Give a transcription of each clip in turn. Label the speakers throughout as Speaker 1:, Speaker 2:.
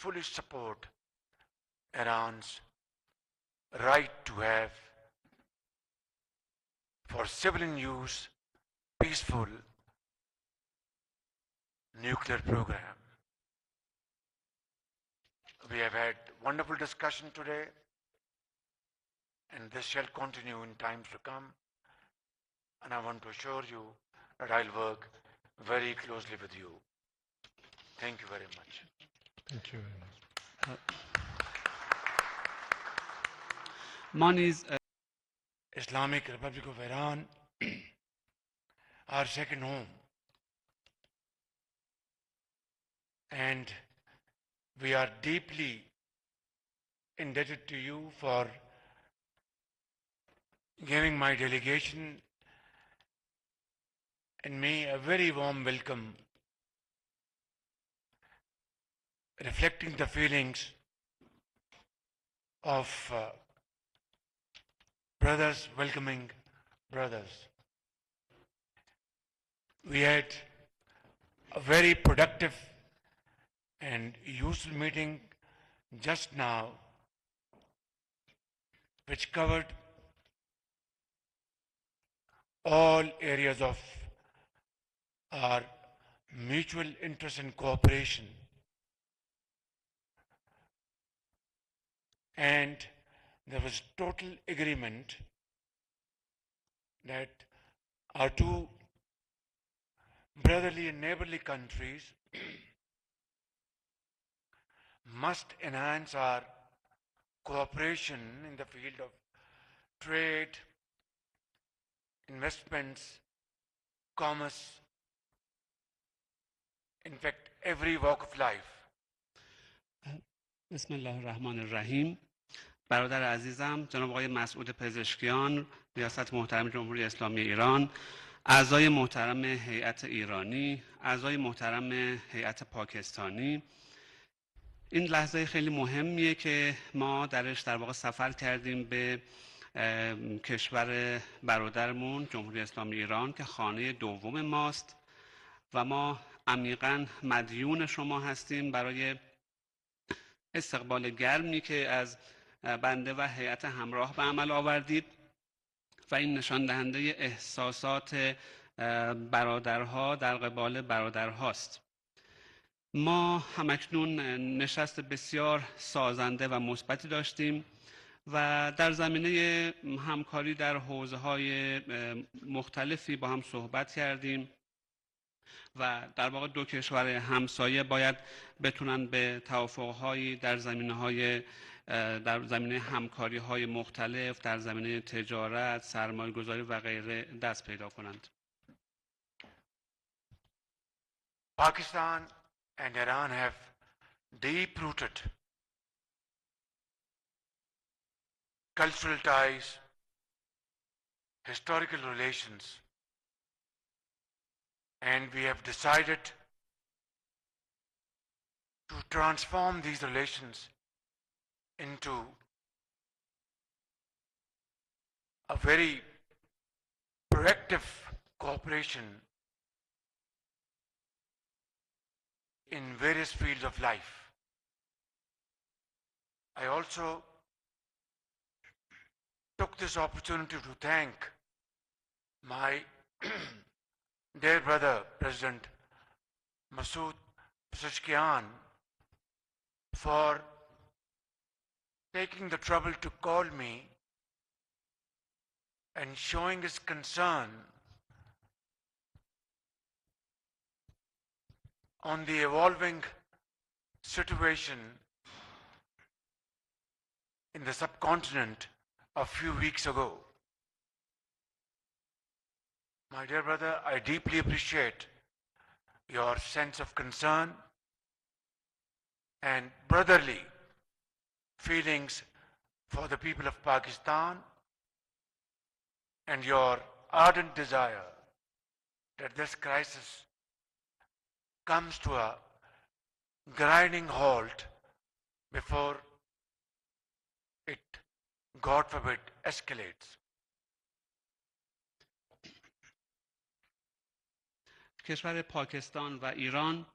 Speaker 1: fully support Iran's right to have, for civilian use, peaceful nuclear program. We have had wonderful discussion today, and this shall continue in times to come. And I want to assure you that I'll work very closely with you. Thank you very much.
Speaker 2: Thank you very much.
Speaker 3: ما نیز
Speaker 1: Islamic Republic of Iran, our second home. And we are deeply indebted to you for giving my delegation and me a very warm welcome, reflecting the feelings of brothers welcoming brothers. We had a very productive and useful meeting just now, which covered all areas of our mutual interest and cooperation. And there was total agreement that our two brotherly and neighborly countries must enhance our cooperation in the field of trade, investments, commerce, in fact, every walk of life.
Speaker 3: بسم الله الرحمن الرحیم. برادر عزیزم جناب آقای مسعود پزشکیان، ریاست محترم جمهوری اسلامی ایران، اعضای محترم هیئت ایرانی، اعضای محترم هیئت پاکستانی، این لحظه خیلی مهمیه که ما درش در واقع سفر کردیم به کشور برادرمون جمهوری اسلامی ایران که خانه دوم ماست و ما عمیقاً مدیون شما هستیم برای استقبال گرمی که از بنده و هیئت همراه به عمل آوردید و این نشان دهنده احساسات برادرها در قبال برادرهاست. ما همکنون نشست بسیار سازنده و مثبتی داشتیم و در زمینه همکاری در حوزه‌های مختلفی با هم صحبت کردیم و در واقع دو کشور همسایه باید بتونن به توافق‌هایی در زمینه همکاری‌های مختلف در زمینه تجارت، سرمایه‌گذاری و غیره دست پیدا کنند.
Speaker 1: Pakistan and Iran have deep-rooted cultural ties, historical relations, and we have decided to transform these relations into a very proactive cooperation in various fields of life. I also took this opportunity to thank my dear brother, President Masood Pezeshkian, for taking the trouble to call me and showing his concern on the evolving situation in the subcontinent a few weeks ago. My dear brother, I deeply appreciate your sense of concern and brotherly feelings for the people of Pakistan and your ardent desire that this crisis comes to a grinding halt before it, God forbid, escalates.
Speaker 3: کشور پاکستان و ایران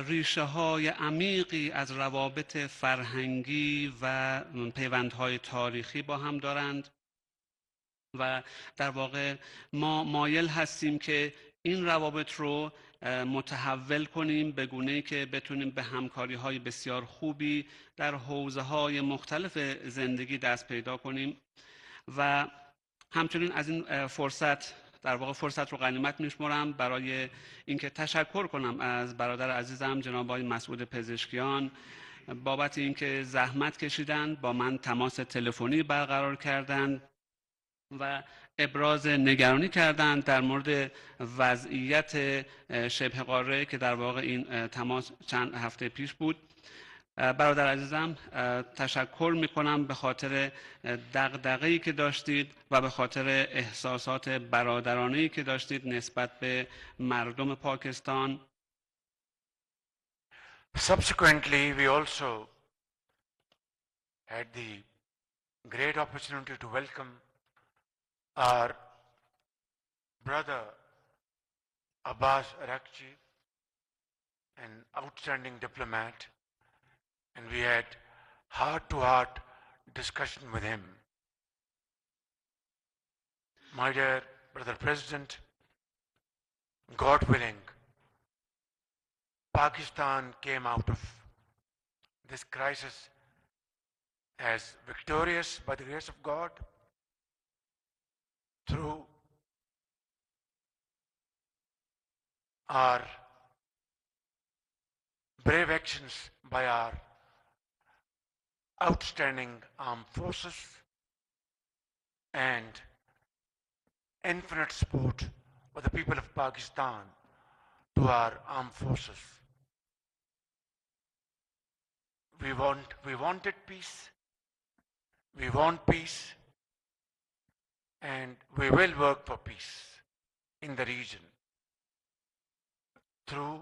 Speaker 3: ریشه های عمیقی از روابط فرهنگی و پیوندهای تاریخی با هم دارند و در واقع ما مایل هستیم که این روابط رو متحول کنیم به گونه‌ای که بتونیم به همکاری‌های بسیار خوبی در حوزه‌های مختلف زندگی دست پیدا کنیم و همچنین از این فرصت در واقع فرصت رو غنیمت میشمرم برای اینکه تشکر کنم از برادر عزیزم جناب آقای مسعود پزشکیان بابت اینکه زحمت کشیدند با من تماس تلفنی برقرار کردند و ابراز نگرانی کردند در مورد وضعیت شبه قاره که در واقع این تماس چند هفته پیش بود. برادر عزیزم تشکر میکنم به خاطر دغدغه‌ای که داشتید و به خاطر احساسات برادرانه‌ای که داشتید نسبت به مردم پاکستان.
Speaker 1: Subsequently, we also had the great opportunity to welcome our brother Abbas Arakchi, an outstanding diplomat, and we had heart-to-heart discussion with him. My dear brother President, God willing, Pakistan came out of this crisis as victorious by the grace of God through our brave actions by our outstanding armed forces and infinite support of the people of Pakistan to our armed forces. We wanted peace, we want peace, and we will work for peace in the region through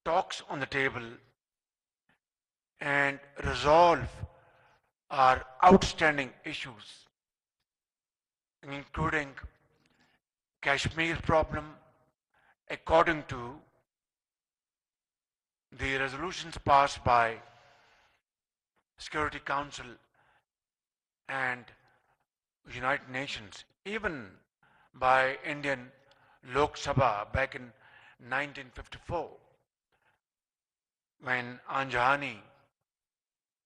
Speaker 1: talks on the table and resolve our outstanding issues, including Kashmir problem, according to the resolutions passed by Security Council and United Nations, even by Indian Lok Sabha back in 1954, when Anjani,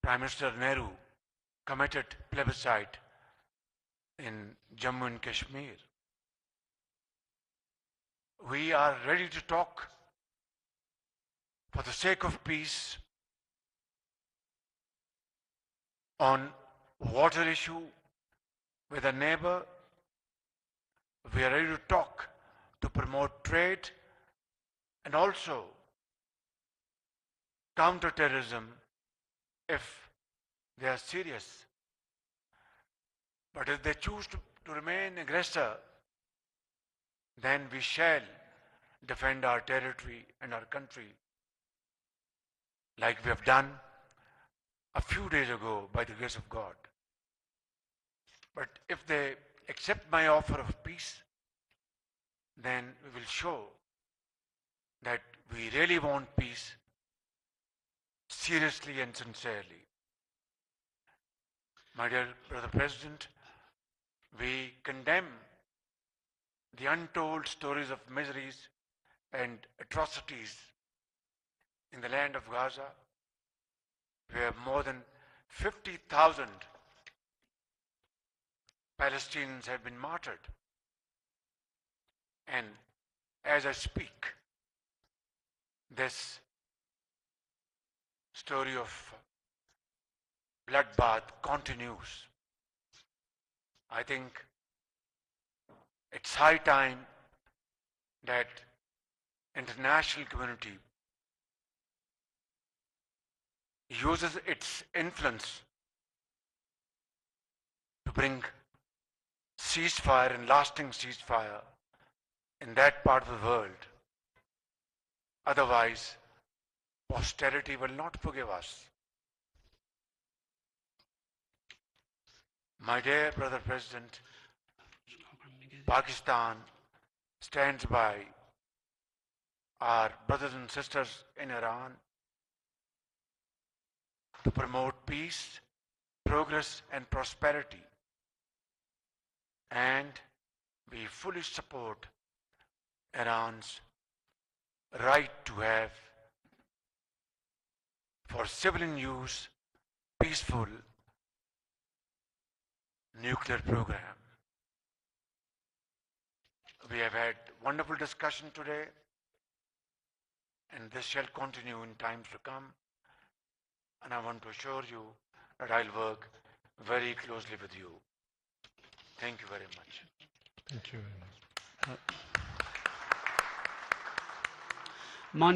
Speaker 1: Prime Minister Nehru, committed plebiscite in Jammu and Kashmir. We are ready to talk for the sake of peace on water issue with a neighbor. We are ready to talk to promote trade and also counter-terrorism if they are serious. But if they choose to remain aggressor, then we shall defend our territory and our country like we have done a few days ago by the grace of God. But if they accept my offer of peace, then we will show that we really want peace seriously and sincerely. My dear brother President, we condemn the untold stories of miseries and atrocities in the land of Gaza, where more than 50,000 Palestinians have been martyred. And as I speak, this story of bloodbath continues. I think it's high time that international community uses its influence to bring ceasefire and lasting ceasefire in that part of the world. Otherwise, posterity will not forgive us. My dear brother President, Pakistan stands by our brothers and sisters in Iran to promote peace, progress, and prosperity. And we fully support Iran's right to have, for civilian use, peaceful nuclear program. We have had wonderful discussion today, and this shall continue in times to come. And I want to assure you that I'll work very closely with you. Thank you very much.
Speaker 2: Thank you very much.